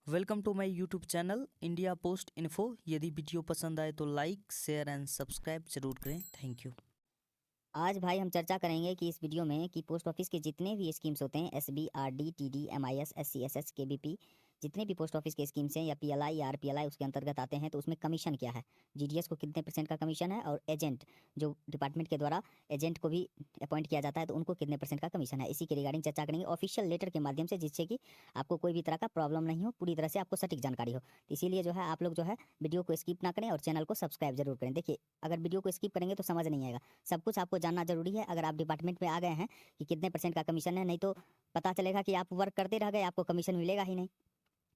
Welcome to my YouTube channel India post info. यदि video पसंद आए तो लाइक शेयर एंड सब्सक्राइब जरूर करें। Thank you. आज भाई हम चर्चा करेंगे कि इस वीडियो में कि पोस्ट ऑफिस के जितने भी स्कीम्स होते हैं SB, RD, TD, MIS, SCSS, KBP, जितने भी पोस्ट ऑफिस के स्कीम्स हैं या पीएलआई या आरपीएलआई उसके अंतर्गत आते हैं तो उसमें कमीशन क्या है, जीडीएस को कितने % का कमीशन है और एजेंट जो डिपार्टमेंट के द्वारा एजेंट को भी अपॉइंट किया जाता है तो उनको कितने % का कमीशन है, इसी के रिगार्डिंग चर्चा करेंगे ऑफिशियल लेटर के माध्यम से, जिससे कि आपको कोई भी तरह का प्रॉब्लम नहीं हो, पूरी तरह से आपको सटीक जानकारी हो। तो इसीलिए जो है आप लोग जो है वीडियो को स्किप ना करें और चैनल को सब्सक्राइब जरूर करें। देखिए, अगर वीडियो को स्किप करेंगे तो समझ नहीं आएगा, सब कुछ आपको जानना जरूरी है। अगर आप डिपार्टमेंट में आ गए हैं कि कितने % का कमीशन है, नहीं तो पता चलेगा कि आप वर्क करते रह गए, आपको कमीशन मिलेगा ही नहीं,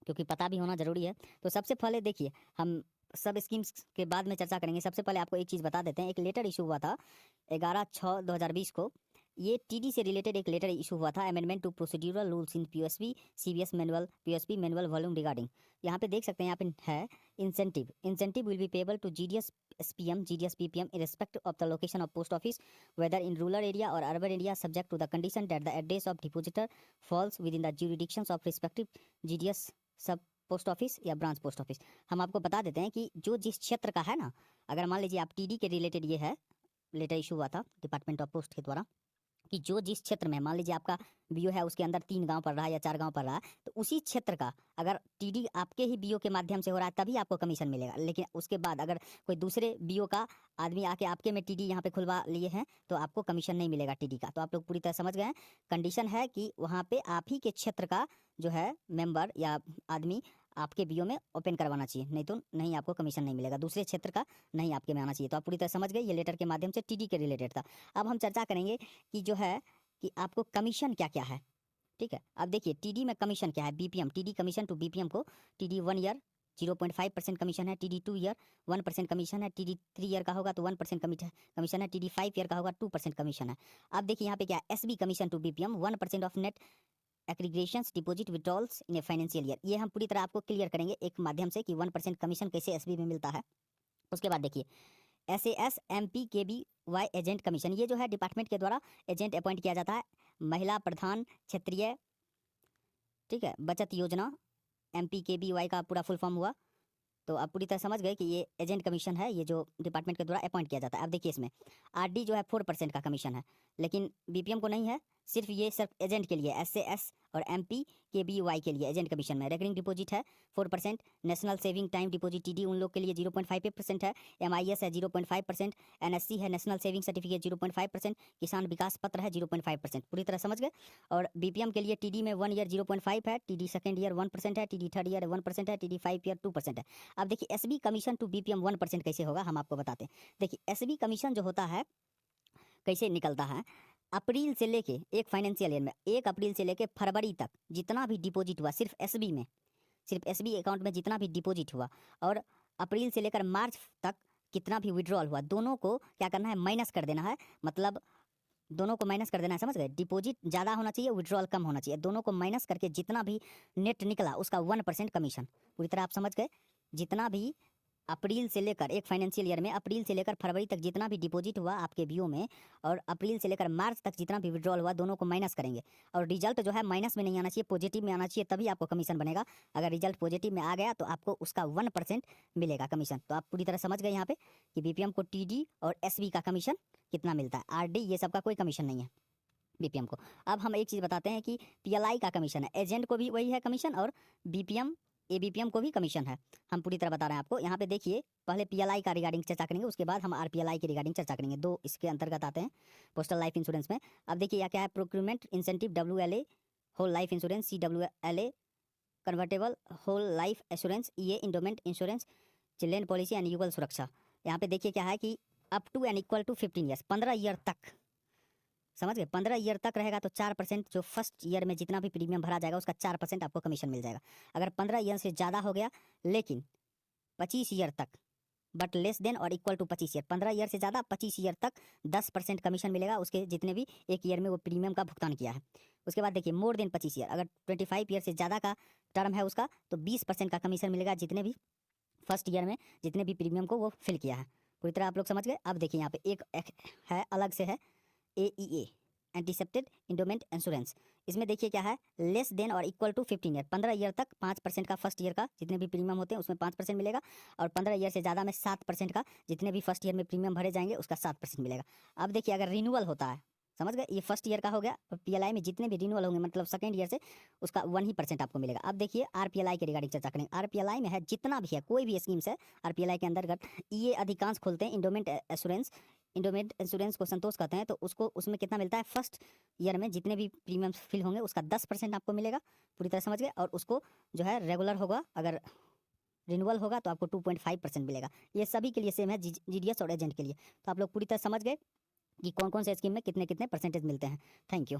क्योंकि पता भी होना जरूरी है। तो सबसे पहले देखिए, हम सब स्कीम्स के बाद में चर्चा करेंगे। सबसे पहले आपको एक चीज़ बता देते हैं, एक लेटर इशू हुआ था 11/6/2020 को। ये टीडी से रिलेटेड एक लेटर इशू हुआ था, amendment to procedural rules in PSP CBS manual, PSP manual volume regarding. यहाँ पे देख सकते हैं, यहाँ पे है incentive will be payable to GDS SPM, GDS, PPM irrespective of the location of post office, whether in rural area or urban area, subject to the condition that the address of depositor falls within the jurisdictions of respective GDS सब post office या branch post office. हम आपको बता देते हैं कि जो जिस क्षेत्र का है ना, अगर मान लीजिए आप टीडी के रिलेटेड ये है लेटर इशू हुआ था डिपार्टमेंट ऑफ पोस्ट के द्वारा कि जो जिस क्षेत्र में मान लीजिए आपका बीओ है उसके अंदर 3 गांव पड़ रहा है या 4 गांव पड़ रहा है, तो उसी क्षेत्र का अगर टीडी आपके ही बीओ के माध्यम से हो रहा है तभी आपको कमीशन मिलेगा। लेकिन उसके बाद अगर कोई दूसरे बीओ का आदमी आके आपके में टीडी यहाँ पे खुलवा लिए हैं तो आपको कमीशन नहीं मिलेगा टीडी का। तो आप लोग पूरी तरह समझ गए हैं। कंडीशन है कि वहाँ पे आप ही के क्षेत्र का जो है मेंबर या आदमी आपके बीओ में ओपन करवाना चाहिए, नहीं तो नहीं आपको कमीशन नहीं मिलेगा, दूसरे क्षेत्र का नहीं आपके में आना चाहिए। तो आप पूरी तरह समझ गए, ये लेटर के माध्यम से टीडी के रिलेटेड था। अब हम चर्चा करेंगे कि जो है कि आपको कमीशन क्या क्या है। ठीक है, अब देखिए टीडी में कमीशन क्या है। BPM, TD commission to BPM को टीडी 1 ईयर 0.5% कमीशन है, टीडी 2 ईयर 1% कमीशन है, टीडी 3 ईयर का होगा तो 1% कमीशन है, टीडी 5 ईयर का होगा 2% कमीशन है। अब देखिए यहाँ पे क्या है, SB commission to BPM 1% of net aggregations deposit withdrawals in a financial year. ये हम पूरी तरह आपको क्लियर करेंगे एक माध्यम से कि 1% कमीशन कैसे एसबी में मिलता है। उसके बाद देखिए SAS MP KBY agent commission, ये जो है डिपार्टमेंट के द्वारा एजेंट अपॉइंट किया जाता है, महिला प्रधान क्षेत्रीय, ठीक है, बचत योजना, MPKBY का पूरा फुल फॉर्म हुआ। तो आप पूरी तरह समझ गए कि ये एजेंट कमीशन है, ये जो डिपार्टमेंट के द्वारा अपॉइंट किया जाता है। अब देखिए इसमें आरडी जो है 4% का कमीशन है, लेकिन बीपीएम को नहीं है, सिर्फ एजेंट के लिए SAS और MPKBY के लिए एजेंट कमीशन में। रेकरिंग डिपॉजिट है 4%, national saving time deposit TD उन लोग के लिए 0.5% है, MIS है 0.5%, NSC है नेशनल सेविंग सर्टिफिकेट 0.5%, किसान विकास पत्र है 0.5%। पूरी तरह समझ गए। और बीपीएम के लिए TD में 1 ईयर 0.5 है, TD सेकेंड ईयर 1% है, TD थर्ड ईयर 1% है, TD 5 ईयर 2% है। अब देखिए एसबी कमीशन टू बीपीएम 1% कैसे होगा, हम आपको बताते हैं। देखिए एसबी कमीशन जो होता है कैसे निकलता है, अप्रैल से लेके एक फाइनेंशियल ईयर में 1 अप्रैल से लेके फरवरी तक जितना भी डिपॉजिट हुआ सिर्फ एसबी अकाउंट में जितना भी डिपॉजिट हुआ, और अप्रैल से लेकर मार्च तक कितना भी विड्रॉल हुआ, दोनों को क्या करना है, माइनस कर देना है। मतलब दोनों को माइनस कर देना है, समझ गए। डिपॉजिट ज़्यादा होना चाहिए, विड्रॉल कम होना चाहिए, दोनों को माइनस करके जितना भी नेट निकला उसका 1% कमीशन। पूरी तरह आप समझ गए। जितना भी अप्रैल से लेकर एक फाइनेंशियल ईयर में अप्रैल से लेकर फरवरी तक जितना भी डिपॉजिट हुआ आपके बीओ में, और अप्रैल से लेकर मार्च तक जितना भी विड्रॉल हुआ, दोनों को माइनस करेंगे। और रिजल्ट जो है माइनस में नहीं आना चाहिए, पॉजिटिव में आना चाहिए, तभी आपको कमीशन बनेगा। अगर रिजल्ट पॉजिटिव में आ गया तो आपको उसका 1% मिलेगा कमीशन। तो आप पूरी तरह समझ गए यहाँ पे कि बीपीएम को टीडी और एसबी का कमीशन कितना मिलता है। आरडी ये सब का कोई कमीशन नहीं है बीपीएम को। अब हम एक चीज़ बताते हैं कि पीएलआई का कमीशन है, एजेंट को भी वही है कमीशन, और बीपीएम एबीपीएम को भी कमीशन है। हम पूरी तरह बता रहे हैं आपको। यहाँ पे देखिए, पहले पीएलआई का रिगार्डिंग चर्चा करेंगे, उसके बाद हम आरपीएलआई के रिगार्डिंग चर्चा करेंगे। 2 इसके अंतर्गत आते हैं पोस्टल लाइफ इंश्योरेंस में। अब देखिए यह क्या है, procurement incentive WLA whole life insurance, CWLA convertible whole life assurance, EA endowment insurance, children policy and Yugal Suraksha. यहाँ पे देखिए क्या है कि up to and equal to 15 years, 15 year तक, समझ गए। 15 ईयर तक रहेगा तो 4% जो फर्स्ट ईयर में जितना भी प्रीमियम भरा जाएगा उसका 4% आपको कमीशन मिल जाएगा। अगर 15 ईयर से ज़्यादा हो गया लेकिन 25 ईयर तक, बट लेस देन और इक्वल टू 25 ईयर, 15 ईयर से ज़्यादा 25 ईयर तक 10% कमीशन मिलेगा उसके जितने भी एक ईयर में वो प्रीमियम का भुगतान किया है। उसके बाद देखिए मोर देन 25 ईयर, अगर 25 ईयर से ज़्यादा का टर्म है उसका तो 20% का कमीशन मिलेगा जितने भी फर्स्ट ईयर में जितने भी प्रीमियम को वो फिल किया है। पूरी तरह आप लोग समझ गए। अब देखिए यहाँ पे एक है अलग से है AEA एंटीसेप्टेड इंडोमेंट इंश्योरेंस, इसमें देखिए क्या है, लेस देन और इक्वल टू 15 ईयर, 15 ईयर तक 5% का फर्स्ट ईयर का जितने भी प्रीमियम होते हैं उसमें 5% मिलेगा, और 15 ईयर से ज़्यादा में 7% का जितने भी फर्स्ट ईयर में प्रीमियम भरे जाएंगे उसका 7% मिलेगा। अब देखिए अगर रिन्यूअल होता है, समझ गए, ये फर्स्ट ईयर का हो गया, और पीएलआई में जितने भी रिन्यूअल होंगे मतलब सेकंड ईयर से उसका 1% आपको मिलेगा। अब देखिए आरपीएलआई के रिगार्डिंग चर्चा करेंगे। आरपीएलआई में है जितना भी है कोई भी स्कीम्स है आरपीएलआई के अंतर्गत, ये अधिकांश खोलते हैं इंडोमेंट एश्योरेंस, इंडोमेंट इंश्योरेंस को संतोष कहते हैं, तो उसको उसमें कितना मिलता है, फर्स्ट ईयर में जितने भी प्रीमियम फिल होंगे उसका 10% आपको मिलेगा, पूरी तरह समझ गए। और उसको जो है रेगुलर होगा, अगर रिन्यूअल होगा तो आपको 2.5% मिलेगा। ये सभी के लिए सेम है, जीडीएस और एजेंट के लिए। तो आप लोग पूरी तरह समझ गए कि कौन कौन से स्कीम में कितने कितने परसेंटेज मिलते हैं। Thank you.